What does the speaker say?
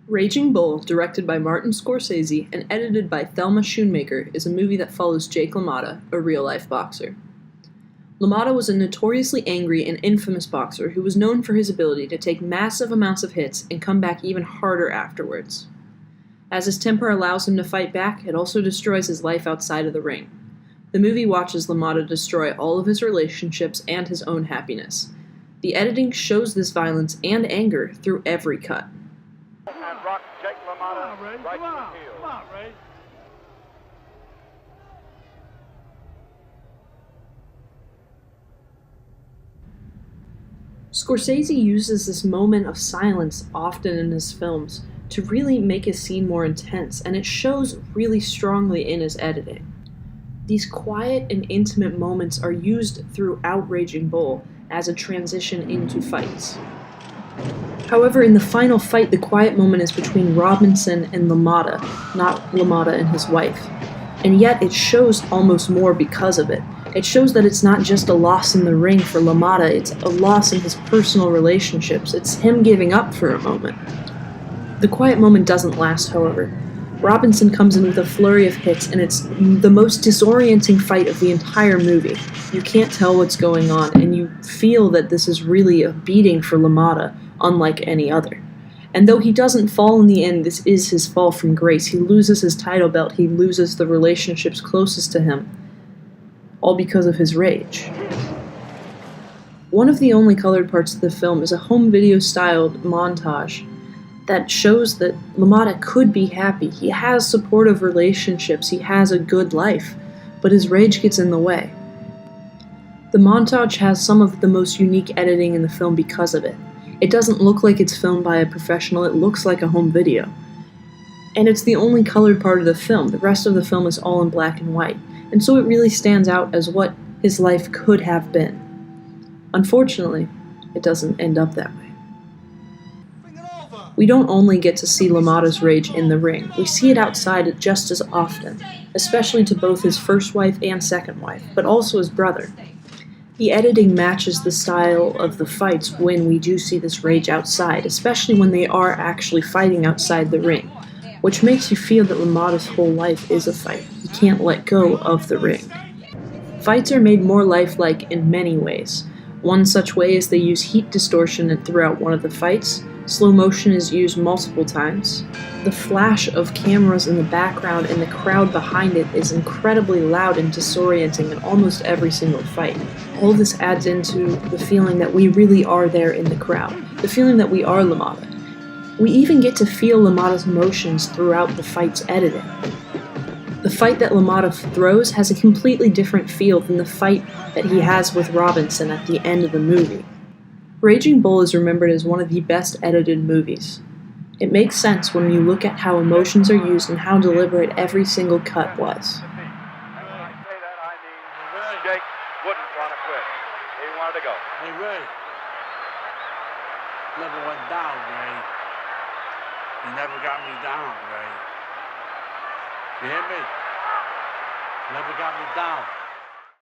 Raging Bull, directed by Martin Scorsese and edited by Thelma Schoonmaker, is a movie that follows Jake La Motta, a real-life boxer. La Motta was a notoriously angry and infamous boxer who was known for his ability to take massive amounts of hits and come back even harder afterwards. As his temper allows him to fight back, it also destroys his life outside of the ring. The movie watches La Motta destroy all of his relationships and his own happiness. The editing shows this violence and anger through every cut. And rock Jake La Motta right to the field. Come on, Ray. Scorsese uses this moment of silence often in his films to really make a scene more intense, and it shows really strongly in his editing. These quiet and intimate moments are used throughout Raging Bull as a transition into fights. However, in the final fight, the quiet moment is between Robinson and La Motta, not La Motta and his wife. And yet it shows almost more because of it. It shows that it's not just a loss in the ring for La Motta, it's a loss in his personal relationships. It's him giving up for a moment. The quiet moment doesn't last, however. Robinson comes in with a flurry of hits, and it's the most disorienting fight of the entire movie. You can't tell what's going on, and you feel that this is really a beating for La Motta, unlike any other. And though he doesn't fall in the end, this is his fall from grace. He loses his title belt, he loses the relationships closest to him, all because of his rage. One of the only colored parts of the film is a home video-styled montage that shows that La Motta could be happy. He has supportive relationships, he has a good life, but his rage gets in the way. The montage has some of the most unique editing in the film because of it. It doesn't look like it's filmed by a professional, it looks like a home video. And it's the only colored part of the film. The rest of the film is all in black and white, and so it really stands out as what his life could have been. Unfortunately, it doesn't end up that way. We don't only get to see La Motta's rage in the ring, we see it outside just as often, especially to both his first wife and second wife, but also his brother. The editing matches the style of the fights when we do see this rage outside, especially when they are actually fighting outside the ring, which makes you feel that La Motta's whole life is a fight. He can't let go of the ring. Fights are made more lifelike in many ways. One such way is they use heat distortion throughout one of the fights. Slow motion is used multiple times. The flash of cameras in the background and the crowd behind it is incredibly loud and disorienting in almost every single fight. All this adds into the feeling that we really are there in the crowd, the feeling that we are La Motta. We even get to feel La Motta's emotions throughout the fight's editing. The fight that La Motta throws has a completely different feel than the fight that he has with Robinson at the end of the movie. Raging Bull is remembered as one of the best edited movies. It makes sense when you look at how emotions are used and how deliberate every single cut was. When I say that, I mean Jake wouldn't want to quit. He wanted to go. Hey, Ray. Never went down, Ray. You never got me down, Ray. You hear me? Never got me down.